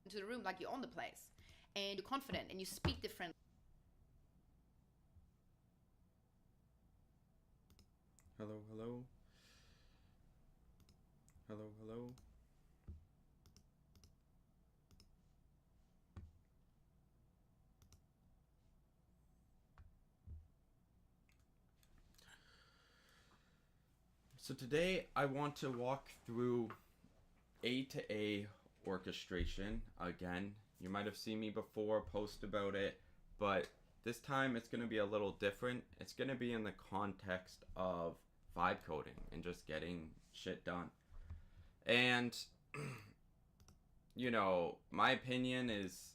into the room like you own the place, and you're confident and you speak different. Hello, hello. Hello, hello. So today I want to walk through A2A orchestration again. You might have seen me before post about it, but this time it's going to be a little different. It's going to be in the context of vibe coding and just getting shit done. And you know, my opinion is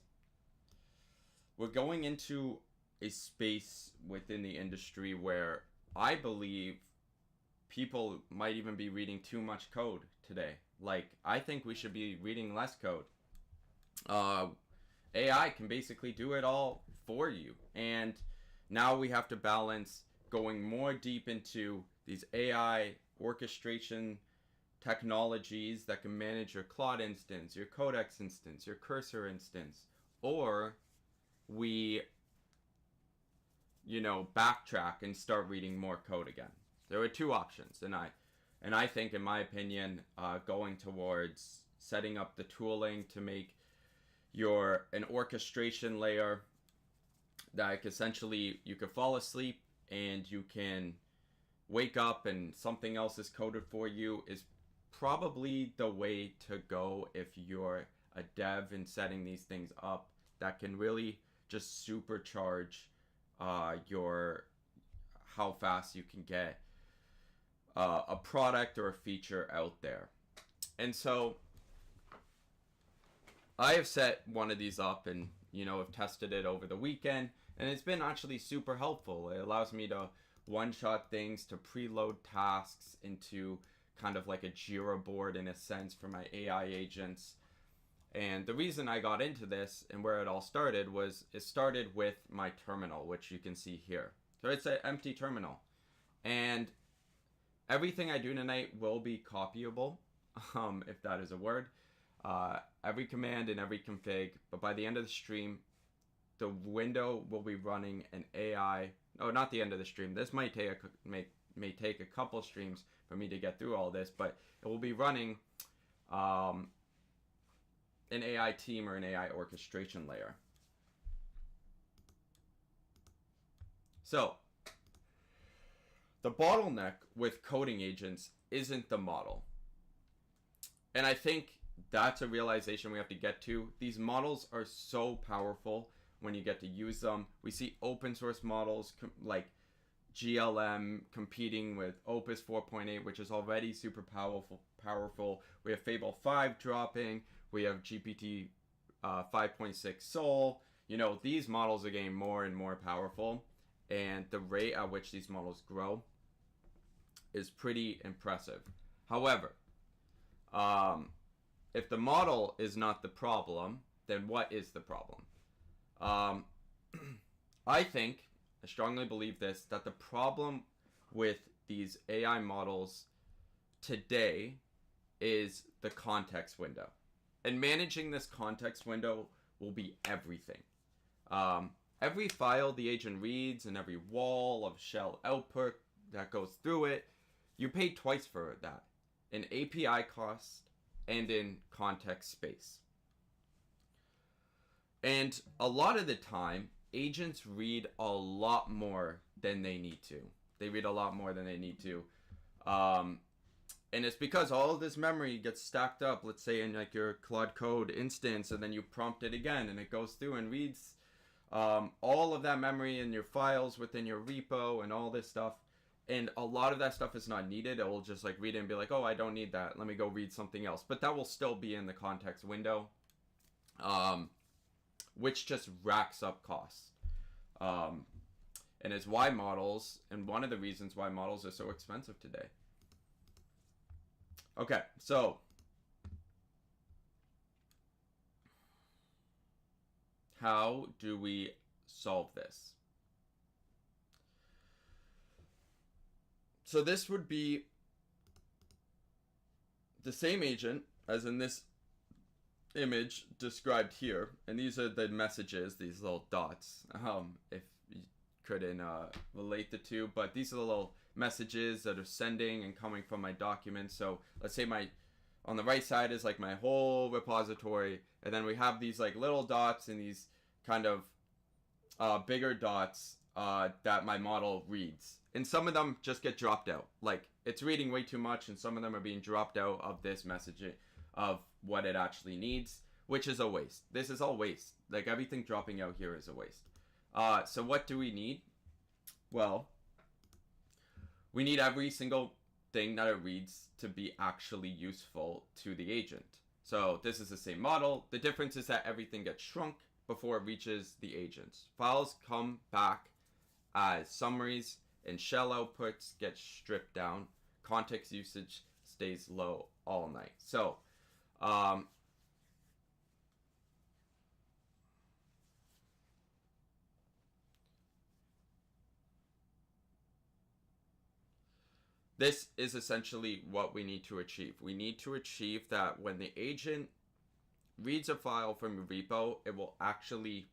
we're going into a space within the industry where I believe people might even be reading too much code today. Like, I think we should be reading less code. AI can basically do it all for you. And now we have to balance going more deep into these AI orchestration technologies that can manage your Claude instance, your Codex instance, your cursor instance, or we, backtrack and start reading more code again. There are two options, and I think, in my opinion, going towards setting up the tooling to make an orchestration layer that essentially you could fall asleep and you can wake up and something else is coded for you is probably the way to go if you're a dev and setting these things up that can really just supercharge how fast you can get a product or a feature out there. And so I have set one of these up and have tested it over the weekend, and it's been actually super helpful. It allows me to one-shot things, to preload tasks into kind of like a Jira board in a sense for my AI agents. And the reason I got into this and where it all started was it started with my terminal, which you can see here. So it's an empty terminal. And everything I do tonight will be copyable, if that is a word. Every command and every config, but by the end of the stream, the window will be running an AI. Oh, not the end of the stream. This might take may take a couple streams for me to get through all this, but it will be running an AI team or an AI orchestration layer. So the bottleneck with coding agents isn't the model. And I think that's a realization we have to get to. These models are so powerful when you get to use them. We see open source models like GLM competing with Opus 4.8, which is already super powerful. We have Fable 5 dropping. We have GPT 5.6 Soul. These models are getting more and more powerful. And the rate at which these models grow is pretty impressive. However, if the model is not the problem, then what is the problem? I strongly believe this, that the problem with these AI models today is the context window. And managing this context window will be everything. Every file the agent reads and every wall of shell output that goes through it, you pay twice for that, in API cost and in context space. And a lot of the time, agents read a lot more than they need to. They read a lot more than they need to. And it's because all of this memory gets stacked up, let's say in like your Claude Code instance, and then you prompt it again, and it goes through and reads all of that memory in your files within your repo and all this stuff. And a lot of that stuff is not needed. It will just like read it and be like, oh, I don't need that. Let me go read something else. But that will still be in the context window, which just racks up costs. And it's why models, and one of the reasons why models are so expensive today. Okay, so how do we solve this? So this would be the same agent as in this image described here, and these are the messages, these little dots, if you couldn't relate the two, but these are the little messages that are sending and coming from my document. So let's say on the right side is like my whole repository, and then we have these like little dots and these kind of bigger dots that my model reads, and some of them just get dropped out, like it's reading way too much, and some of them are being dropped out of this messaging of what it actually needs, which is a waste. This is all waste. Like everything dropping out here is a waste. So what do we need? Well, we need every single thing that it reads to be actually useful to the agent. So this is the same model. The difference is that everything gets shrunk before it reaches the agents. Files come back as summaries, and shell outputs get stripped down. Context usage stays low all night. So this is essentially what we need to achieve. We need to achieve that when the agent reads a file from a repo, it will actually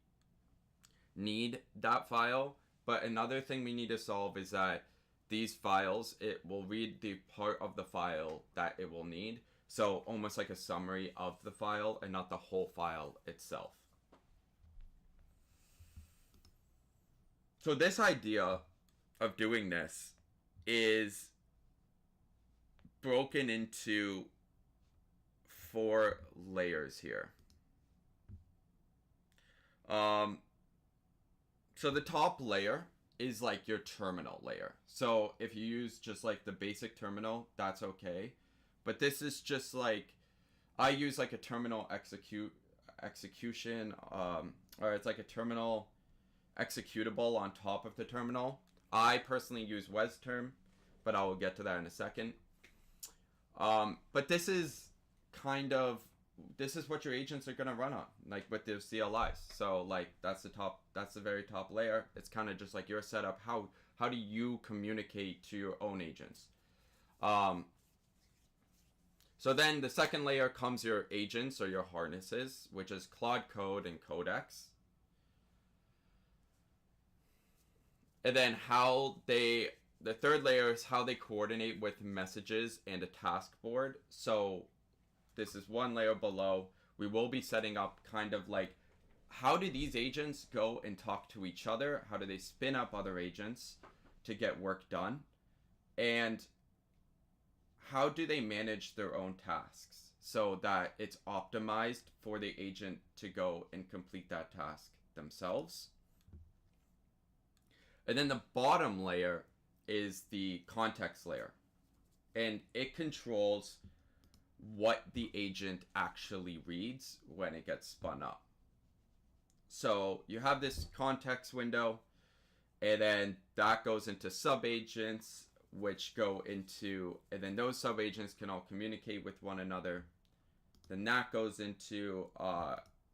need that file. But another thing we need to solve is that these files, it will read the part of the file that it will need. So almost like a summary of the file and not the whole file itself. So this idea of doing this is broken into 4 layers here. So the top layer is like your terminal layer. So if you use just like the basic terminal, that's okay. But this is just like, I use like a terminal execution, or it's like a terminal executable on top of the terminal. I personally use WezTerm, but I will get to that in a second. But this is what your agents are going to run on, like with their CLIs. So like that's the very top layer. It's kind of just like your setup. How do you communicate to your own agents? So then the second layer comes your agents or your harnesses, which is Claude Code and Codex. And then the third layer is how they coordinate with messages and a task board. So this is one layer below. We will be setting up kind of like, how do these agents go and talk to each other? How do they spin up other agents to get work done? And how do they manage their own tasks so that it's optimized for the agent to go and complete that task themselves? And then the bottom layer is the context layer, and it controls what the agent actually reads when it gets spun up. So you have this context window, and then that goes into subagents, which go into, and then those subagents can all communicate with one another. Then that goes into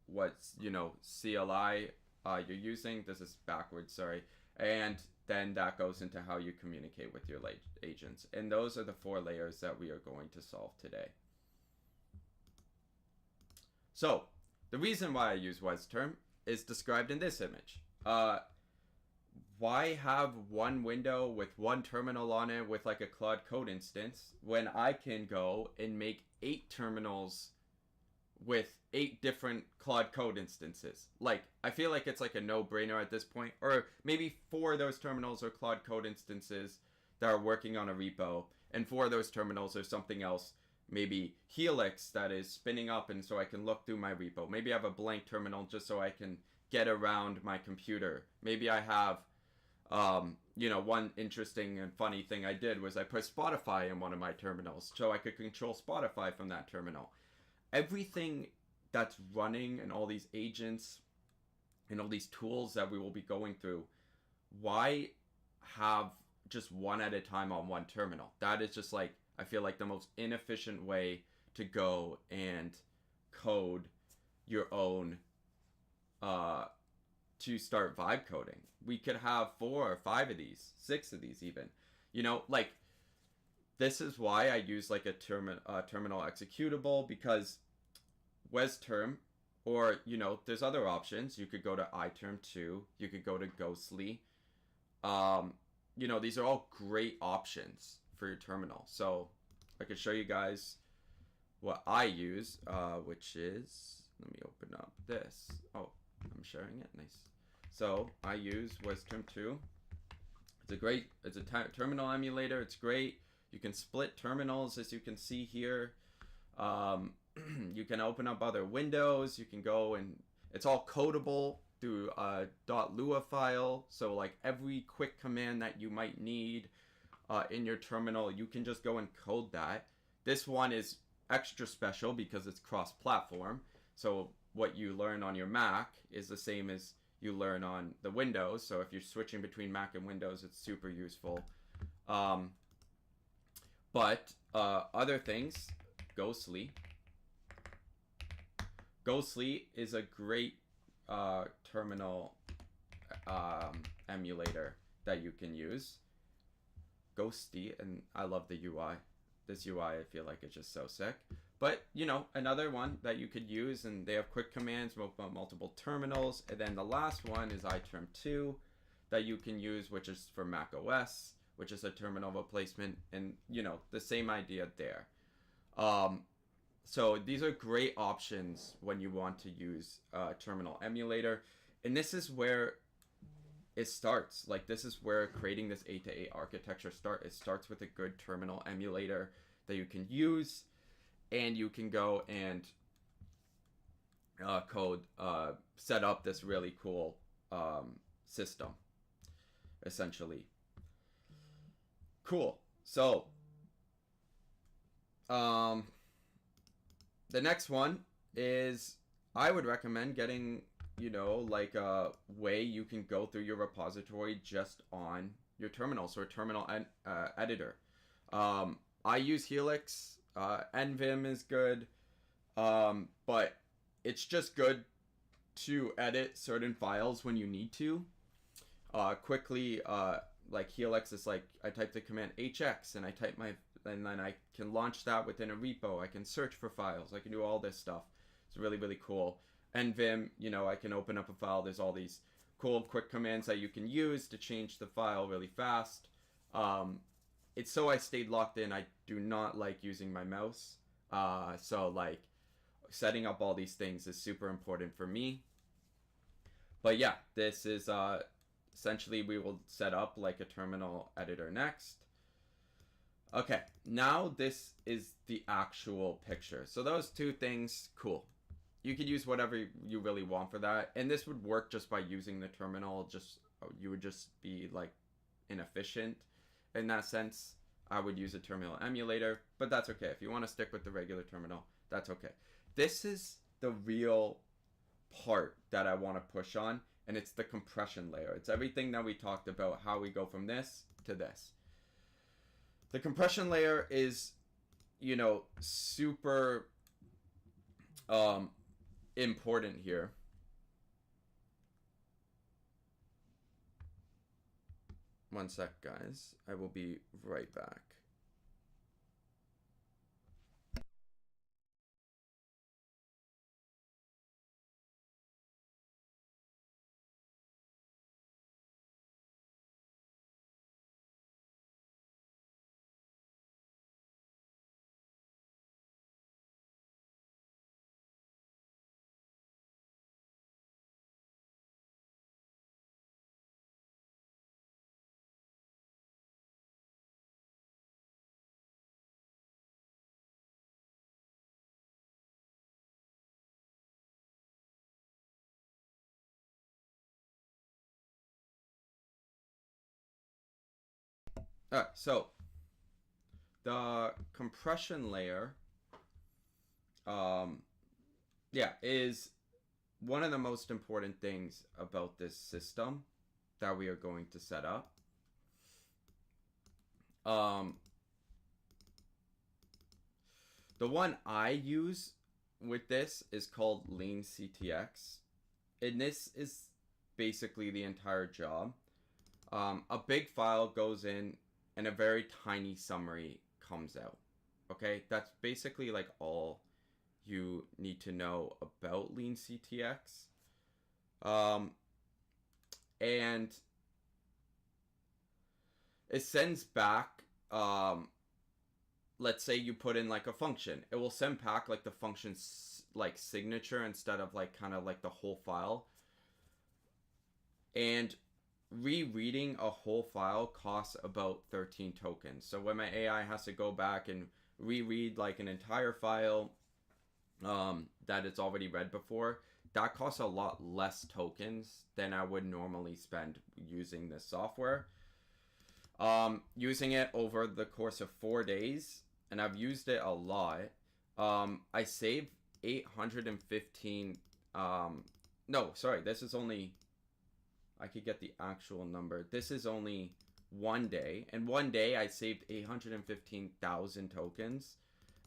what's, CLI you're using. This is backwards, sorry. And then that goes into how you communicate with your agents. And those are the 4 layers that we are going to solve today. So the reason why I use WezTerm is described in this image. Why have one window with one terminal on it with like a Claude Code instance when I can go and make 8 terminals with 8 different Claude Code instances? Like, I feel like it's like a no-brainer at this point. Or maybe 4 of those terminals are Claude Code instances that are working on a repo, and 4 of those terminals are something else, maybe Helix that is spinning up, and so I can look through my repo. Maybe I have a blank terminal just so I can get around my computer. Maybe I have one interesting and funny thing I did was I put Spotify in one of my terminals so I could control Spotify from that terminal. Everything that's running and all these agents and all these tools that we will be going through, why have just one at a time on one terminal? That is just like, I feel like the most inefficient way to go and code your own to start vibe coding. We could have 4 or 5 of these, 6 of these even. Like, this is why I use like a terminal executable, because WezTerm, or, you know, there's other options. You could go to iTerm 2. You could go to Ghostly. You know, these are all great options for your terminal. So I could show you guys what I use, which is, let me open up this. Oh, I'm sharing it. Nice. So I use WezTerm 2. It's a terminal emulator. It's great. You can split terminals, as you can see here. You can open up other windows. You can go and it's all codable through a .lua file. So like every quick command that you might need in your terminal, you can just go and code that. This one is extra special because it's cross-platform. So what you learn on your Mac is the same as you learn on the Windows. So if you're switching between Mac and Windows, it's super useful. But other things, Ghostly. Ghostly is a great terminal emulator that you can use. Ghosty, and I love the UI. This UI, I feel like it's just so sick. But, you know, another one that you could use, and they have quick commands, multiple terminals. And then the last one is iTerm 2 that you can use, which is for Mac OS, which is a terminal replacement. And, you know, the same idea there. So these are great options when you want to use a terminal emulator. And this is where it starts. Like, this is where creating this A2A architecture It starts with a good terminal emulator that you can use. And you can go and set up this really cool system, essentially. Cool. So, the next one is, I would recommend getting, you know, like a way you can go through your repository just on your terminal. So a terminal editor. I use Helix. NVim is good, but it's just good to edit certain files when you need to quickly. Like Helix is like, I type the command hx and and then I can launch that within a repo. I can search for files. I can do all this stuff. It's really, really cool. NVim, you know, I can open up a file. There's all these cool quick commands that you can use to change the file really fast. It's so I stayed locked in. I do not like using my mouse. So like setting up all these things is super important for me. But yeah, this is essentially we will set up like a terminal editor next. Okay, now this is the actual picture. So those two things, cool. You could use whatever you really want for that. And this would work just by using the terminal. You would just be like inefficient. In that sense, I would use a terminal emulator, but that's okay. If you want to stick with the regular terminal, that's okay. This is the real part that I want to push on, and it's the compression layer. It's everything that we talked about, how we go from this to this. The compression layer is, you know, super important here. One sec, guys. I will be right back. So the compression layer, yeah, is one of the most important things about this system that we are going to set up. The one I use with this is called lean-ctx, and this is basically the entire job. A big file goes in and a very tiny summary comes out. Okay, that's basically like all you need to know about lean-ctx. And it sends back, let's say you put in like a function, it will send back like the function's like signature instead of like kind of like the whole file. And rereading a whole file costs about 13 tokens. So when my AI has to go back and reread like an entire file that it's already read before, that costs a lot less tokens than I would normally spend using this software. Using it over the course of 4 days, and I've used it a lot, I saved 815, no, sorry, this is only, I could get the actual number. This is only 1 day, and 1 day I saved 815,000 tokens,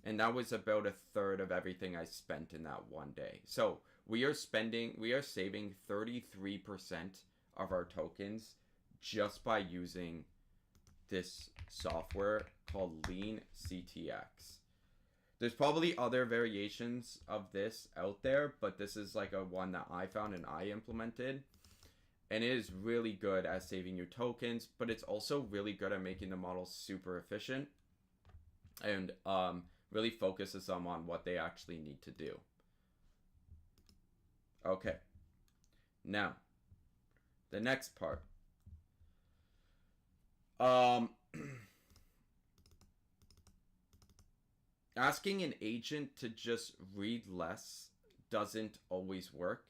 and that was about a third of everything I spent in that 1 day. So we are saving 33% of our tokens just by using this software called lean-ctx. There's probably other variations of this out there, but this is like a one that I found and I implemented. And it is really good at saving you tokens, but it's also really good at making the model super efficient and really focuses them on what they actually need to do. Okay, now the next part. Asking an agent to just read less doesn't always work.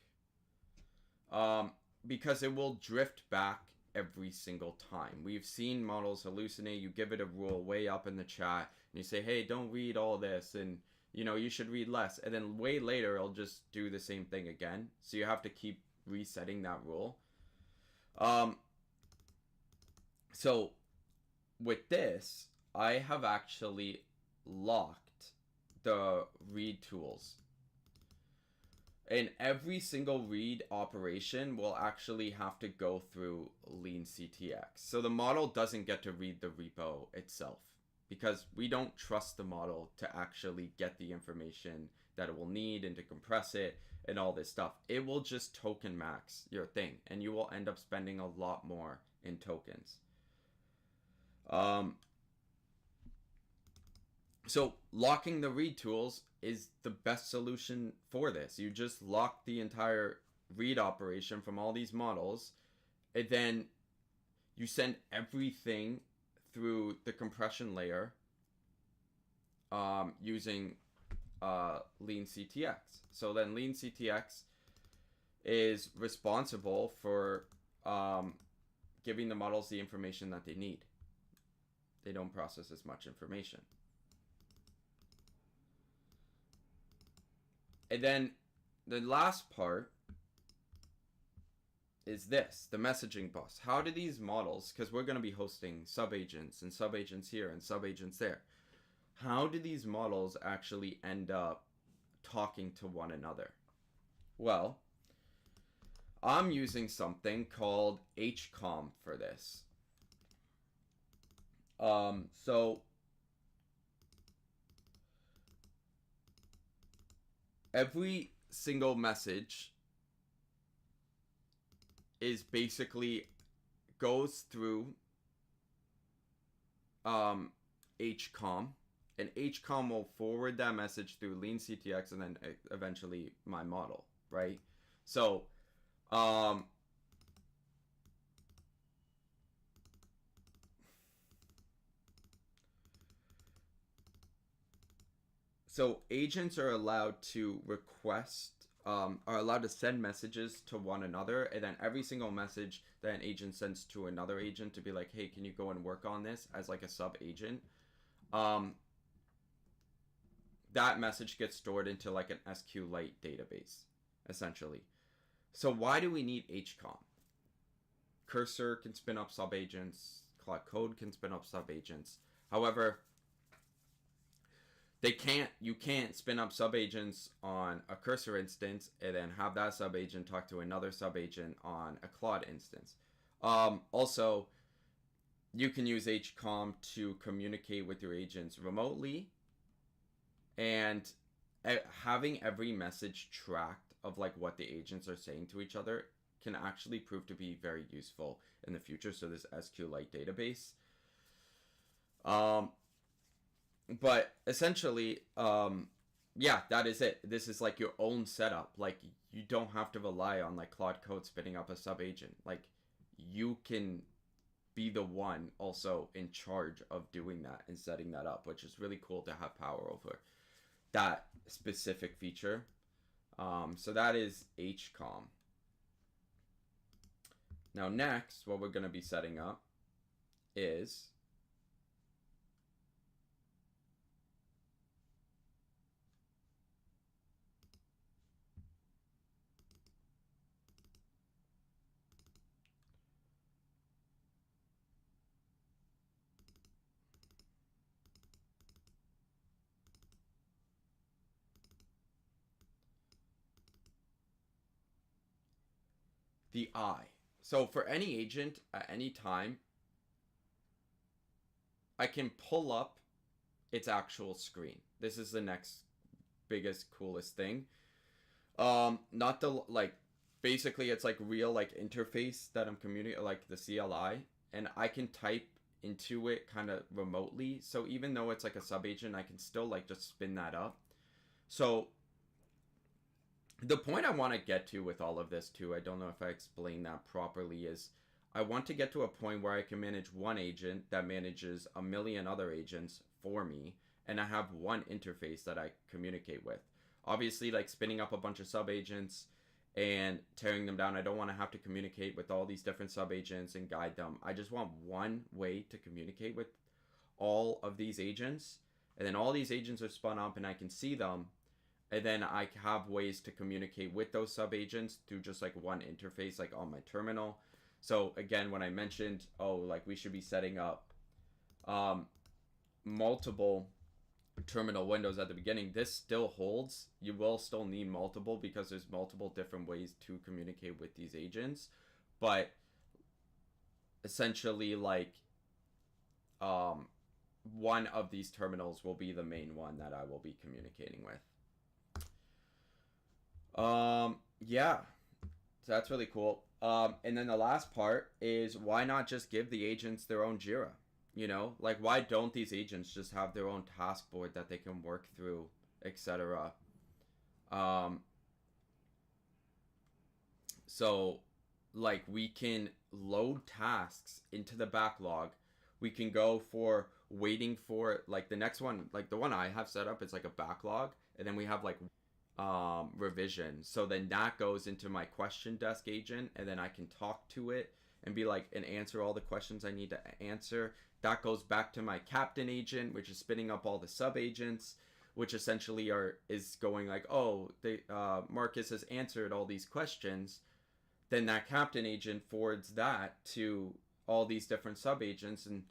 Because it will drift back every single time. We've seen models hallucinate. You give it a rule way up in the chat, and you say, hey, don't read all this, and you know, you should read less. And then way later, it'll just do the same thing again. So you have to keep resetting that rule. So with this, I have actually locked the read tools. And every single read operation will actually have to go through lean-ctx. So the model doesn't get to read the repo itself because we don't trust the model to actually get the information that it will need and to compress it and all this stuff. It will just token max your thing, and you will end up spending a lot more in tokens. So locking the read tools is the best solution for this. You just lock the entire read operation from all these models, and then you send everything through the compression layer using lean-ctx. So then lean-ctx is responsible for giving the models the information that they need. They don't process as much information. And then the last part is this, the messaging bus. How do these models, because we're going to be hosting subagents and subagents here and subagents there, how do these models actually end up talking to one another? Well, I'm using something called hcom for this. So every single message is basically goes through hcom, and hcom will forward that message through lean-ctx and then eventually my model, right? So so agents are allowed to request, are allowed to send messages to one another, and then every single message that an agent sends to another agent to be like, hey, can you go and work on this as like a sub-agent, that message gets stored into like an SQLite database, essentially. So why do we need hcom? Cursor can spin up sub-agents, Claude Code can spin up sub-agents. However, you can't spin up subagents on a cursor instance and then have that subagent talk to another subagent on a Claude instance. Also, you can use hcom to communicate with your agents remotely, and having every message tracked of like what the agents are saying to each other can actually prove to be very useful in the future. So this SQLite database. But essentially, yeah, that is it. This is like your own setup. Like you don't have to rely on like Claude Code spinning up a sub agent. Like you can be the one also in charge of doing that and setting that up, which is really cool to have power over that specific feature. So that is hcom. Now next, what we're going to be setting up is the I. So for any agent at any time, I can pull up its actual screen. This is the next biggest, coolest thing. Not the, like, basically it's like real, like, interface that I'm communicating, like the CLI, and I can type into it kind of remotely. So even though it's like a sub agent, I can still like just spin that up. So the point I want to get to with all of this too, I don't know if I explained that properly, is I want to get to a point where I can manage one agent that manages a million other agents for me, and I have one interface that I communicate with. Obviously, like spinning up a bunch of sub agents and tearing them down, I don't want to have to communicate with all these different sub agents and guide them. I just want one way to communicate with all of these agents, and then all these agents are spun up and I can see them. And then I have ways to communicate with those sub agents through just like one interface, like on my terminal. So again, when I mentioned, oh, like we should be setting up multiple terminal windows at the beginning, this still holds. You will still need multiple because there's multiple different ways to communicate with these agents. But essentially, like one of these terminals will be the main one that I will be communicating with. Yeah, so that's really cool. And then the last part is, why not just give the agents their own Jira? You know, like why don't these agents just have their own task board that they can work through, etc. So like we can load tasks into the backlog. We can go for waiting for like the next one, like the one I have set up, it's like a backlog, and then we have like revision. So then that goes into my question desk agent, and then I can talk to it and be like, and answer all the questions I need to answer. That goes back to my captain agent, which is spinning up all the sub agents, which essentially is going like, oh, Marcus has answered all these questions. Then that captain agent forwards that to all these different sub agents, and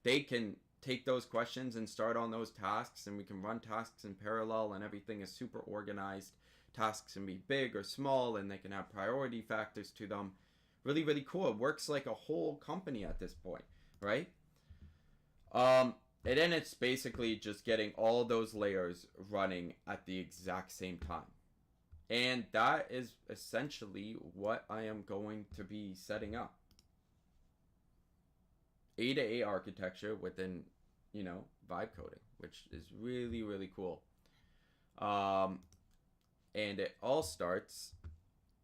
they can take those questions and start on those tasks, and we can run tasks in parallel, and everything is super organized. Tasks can be big or small, and they can have priority factors to them. Really, really cool. It works like a whole company at this point, right? And then it's basically just getting all those layers running at the exact same time. And that is essentially what I am going to be setting up. A2A architecture within, you know, vibe coding, which is really, really cool. And it all starts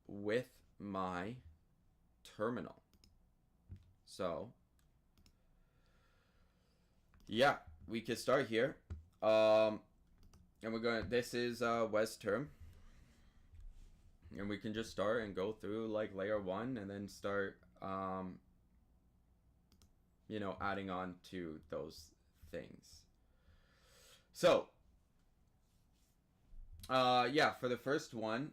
with my terminal. So yeah, we can start here. And we're going, this is WezTerm. And we can just start and go through like layer one, and then start you know, adding on to those things. So yeah, for the first one,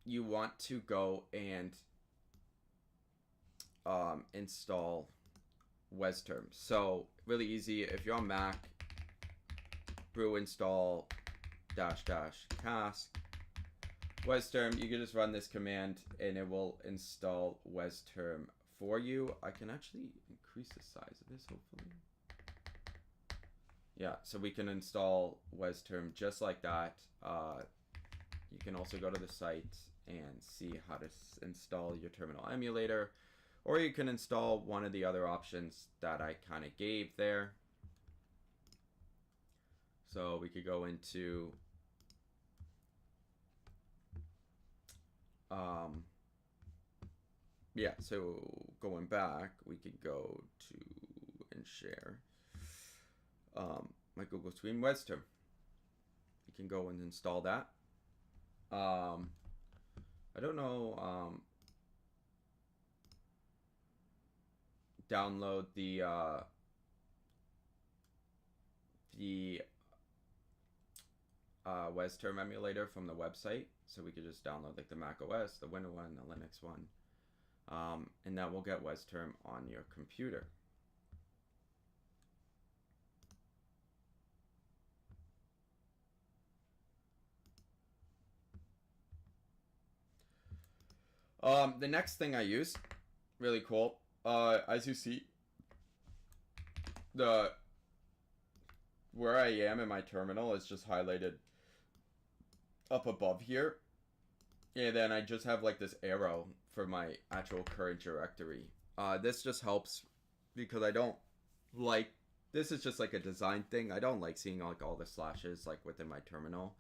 you want to go and install WezTerm. So really easy. If you're on Mac, brew install --cask WezTerm. You can just run this command and it will install WezTerm for you. I can actually increase the size of this, hopefully. yeah, so we can install WezTerm just like that. You can also go to the site and see how to install your terminal emulator, or you can install one of the other options that I kind of gave there. So we could go into yeah, so going back, we could go to and share my Google screen, WezTerm. You can go and install that. I don't know, download the WezTerm emulator from the website, so we could just download like the Mac OS, the Windows one, the Linux one, and that will get WezTerm on your computer. The next thing I use, really cool, as you see, where I am in my terminal is just highlighted up above here, and then I just have like this arrow for my actual current directory. This just helps because I don't like, this is just like a design thing. I don't like seeing like all the slashes like within my terminal.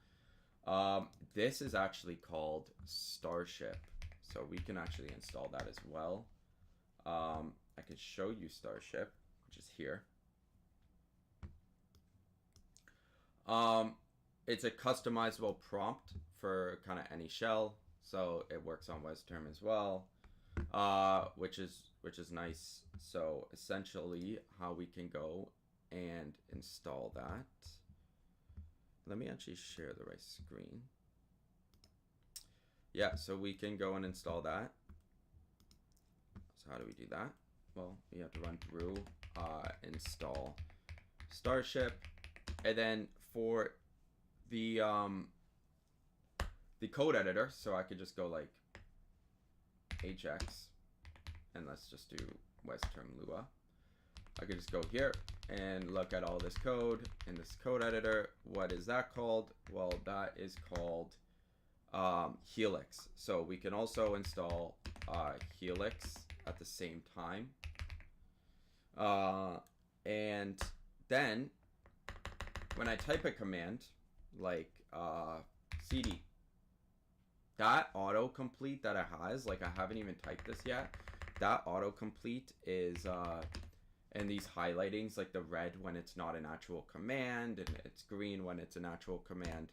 This is actually called Starship, so we can actually install that as well. I can show you Starship, which is here. It's a customizable prompt for kind of any shell, so it works on WezTerm as well, which is nice. So essentially, how we can go and install that. Let me actually share the right screen. Yeah, so we can go and install that. So how do we do that? Well, we have to run through install Starship, and then for the code editor, so I could just go like hx, and let's just do WezTerm Lua. I could just go here and look at all this code in this code editor. What is that called? Well, that is called Helix. So we can also install Helix at the same time. And then when I type a command like cd, that autocomplete that it has, like I haven't even typed this yet, that autocomplete is and these highlightings, like the red when it's not an actual command and it's green when it's an actual command,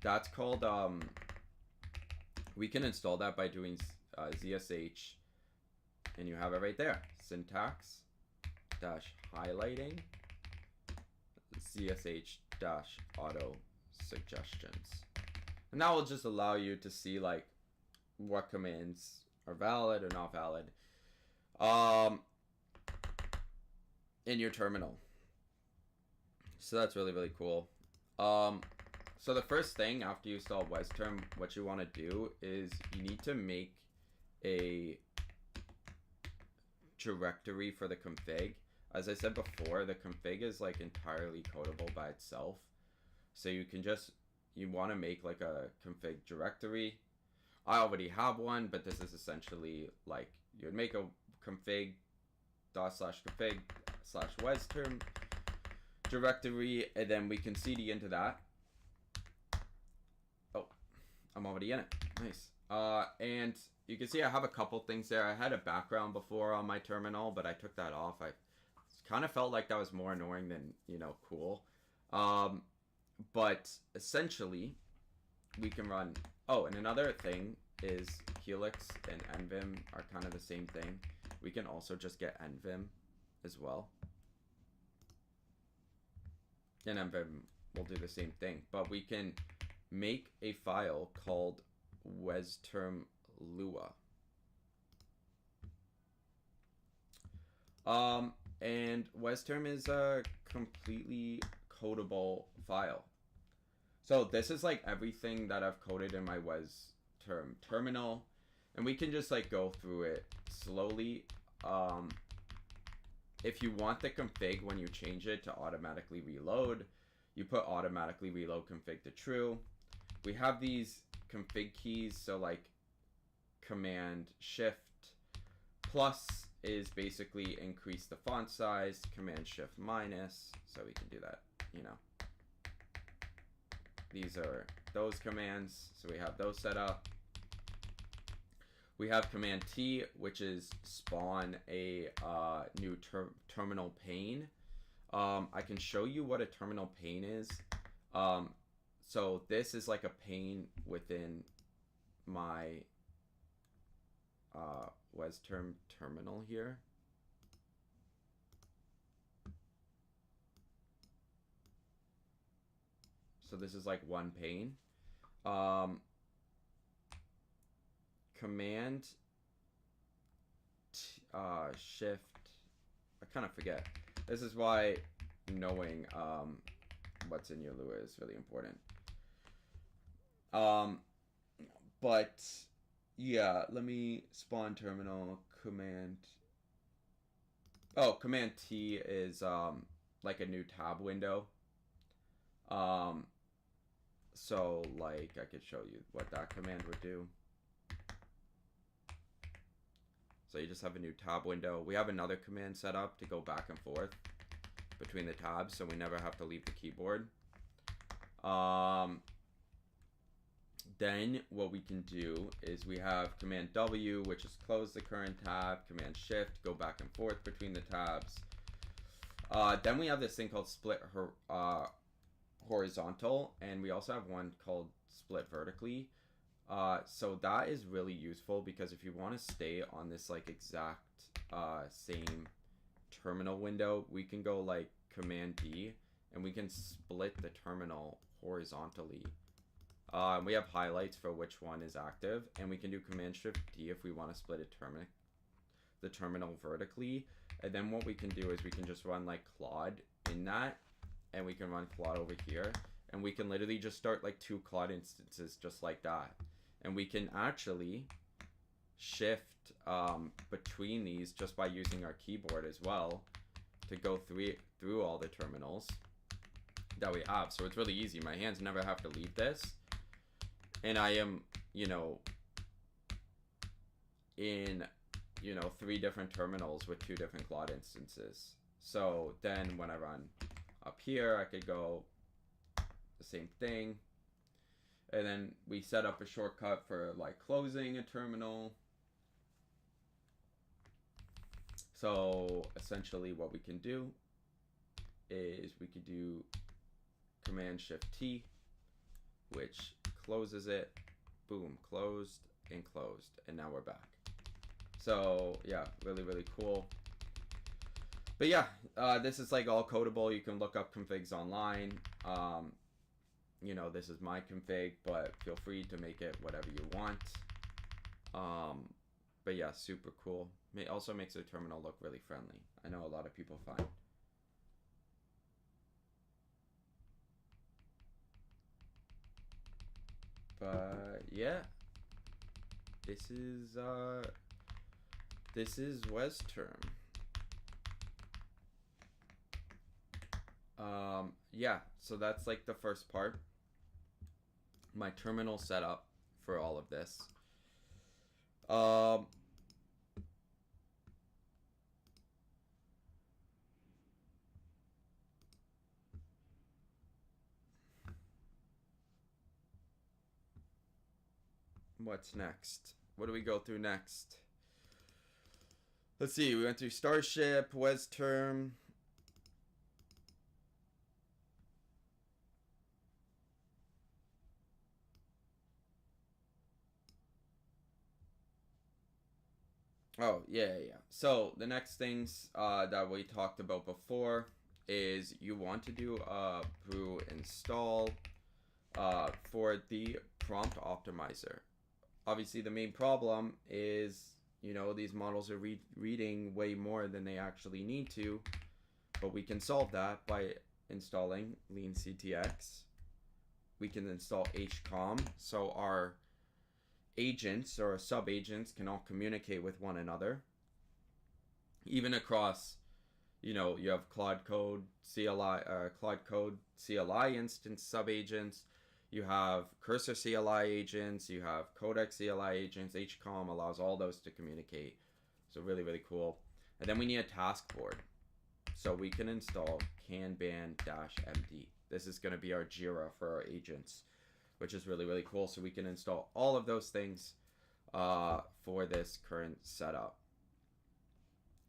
that's called we can install that by doing zsh, and you have it right there, syntax dash highlighting zsh dash auto suggestions, and that will just allow you to see like what commands are valid or not valid in your terminal. So that's really, really cool. So the first thing after you install WezTerm, what you want to do is you need to make a directory for the config. As I said before, the config is like entirely codable by itself. So you can just, you want to make like a config directory. I already have one, but this is essentially like you would make a config ./config /WezTerm directory, and then we can cd into that. Oh, I'm already in it. Nice. And you can see I have a couple things there. I had a background before on my terminal, but I took that off. I kind of felt like that was more annoying than, you know, cool. But essentially, we can run. Oh, and another thing is Helix and nvim are kind of the same thing. We can also just get nvim as well, and nvim will do the same thing. But we can make a file called WezTerm Lua. And WezTerm is a completely codable file. So this is like everything that I've coded in my WezTerm terminal, and we can just like go through it slowly. if you want the config when you change it to automatically reload, you put automatically reload config to true. We have these config keys, so like command shift plus is basically increase the font size, command shift minus, so we can do that, you know. These are those commands, so we have those set up. We have command T, which is spawn a new terminal pane. I can show you what a terminal pane is. So this is like a pane within my WezTerm terminal here. So this is like one pane. Command shift, I kind of forget. This is why knowing what's in your Lua is really important. But yeah, let me spawn terminal command. Oh, command T is like a new tab window. So like I could show you what that command would do. So you just have a new tab window. We have another command set up to go back and forth between the tabs, so we never have to leave the keyboard. Then what we can do is we have command W, which is close the current tab, command shift, go back and forth between the tabs. Then we have this thing called split horizontal, and we also have one called split vertically. So that is really useful because if you want to stay on this like exact same terminal window, we can go like command D and we can split the terminal horizontally. We have highlights for which one is active, and we can do command shift D if we want to split the terminal vertically. And then what we can do is we can just run like Claude in that, and we can run Claude over here, and we can literally just start like 2 Claude instances just like that. And we can actually shift between these just by using our keyboard as well to go through all the terminals that we have. So it's really easy. My hands never have to leave this. And I am, you know, in, you know, 3 different terminals with 2 different Claude instances. So then when I run up here, I could go the same thing. And then we set up a shortcut for like closing a terminal. So essentially what we can do is we could do command shift T, which closes it, boom, closed and closed, and now we're back. So yeah, really, really cool. But yeah, this is like all codable. You can look up configs online. You know, this is my config, but feel free to make it whatever you want. But yeah, super cool. It also makes the terminal look really friendly. I know a lot of people find. But yeah, this is WezTerm. Yeah, so that's like the first part. My terminal setup for all of this. What's next? What do we go through next? Let's see, we went through Starship, WezTerm. Oh, yeah. So the next things that we talked about before is you want to do a brew install for the prompt optimizer. Obviously, the main problem is, you know, these models are reading way more than they actually need to, but we can solve that by installing lean-ctx. We can install hcom, so our agents or sub-agents can all communicate with one another, even across, you have Claude Code CLI instance subagents. You have Cursor CLI agents. You have Codex CLI agents. hcom allows all those to communicate. So really, really cool. And then we need a task board. So we can install kanban-md. This is going to be our Jira for our agents, which is really, really cool. So we can install all of those things for this current setup.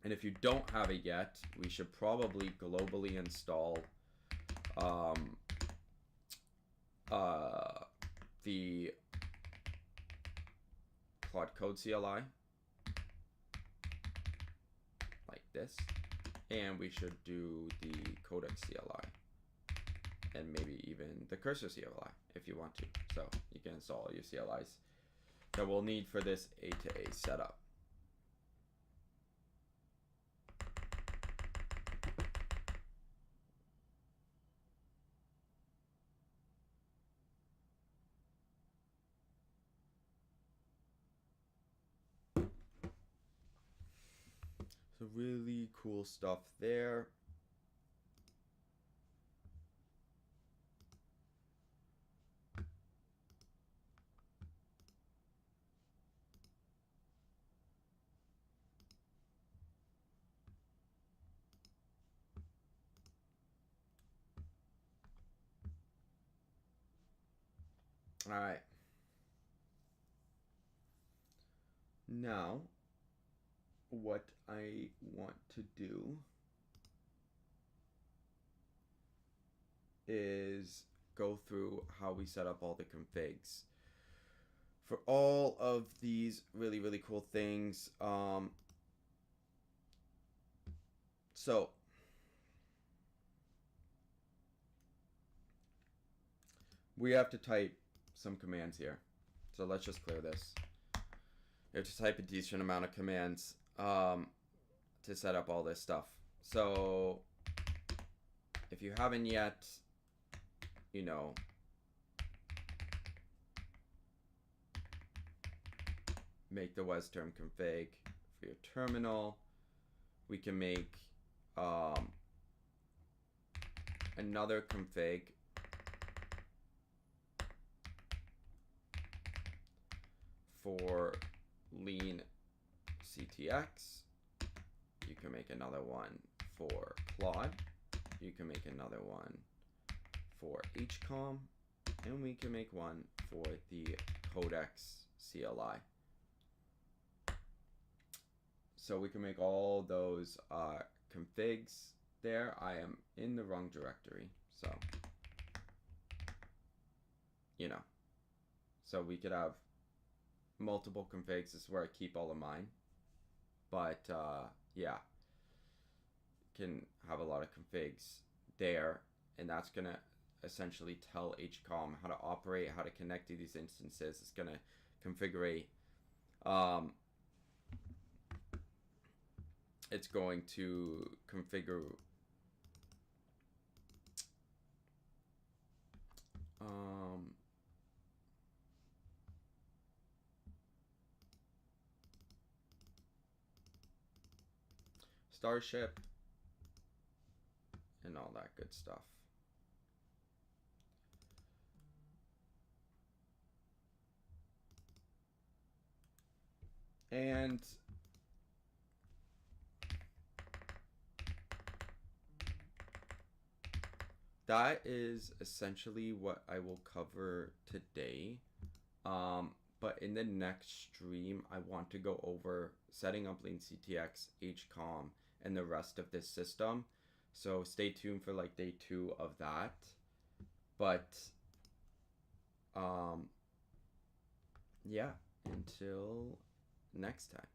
And if you don't have it yet, we should probably globally install the Claude Code CLI like this, and we should do the Codex CLI and maybe even the Cursor CLI if you want to. So you can install all your CLIs that we'll need for this A2A setup. So really cool stuff there. All right. Now, what I want to do is go through how we set up all the configs for all of these really, really cool things. So we have to type some commands here. So let's just clear this. You have to type a decent amount of commands to set up all this stuff. So if you haven't yet, make the WezTerm config for your terminal. We can make another config for lean-ctx. You can make another one for Claude. You can make another one for hcom, and we can make one for the Codex CLI. So we can make all those configs there. I am in the wrong directory, so so we could have multiple configs. This is where I keep all of mine, but yeah, can have a lot of configs there, and that's gonna essentially tell hcom how to operate, how to connect to these instances. It's gonna configure it's going to configure Starship and all that good stuff. And that is essentially what I will cover today. But in the next stream, I want to go over setting up lean-ctx, hcom, and the rest of this system. So stay tuned for like day 2 of that. But yeah, until next time.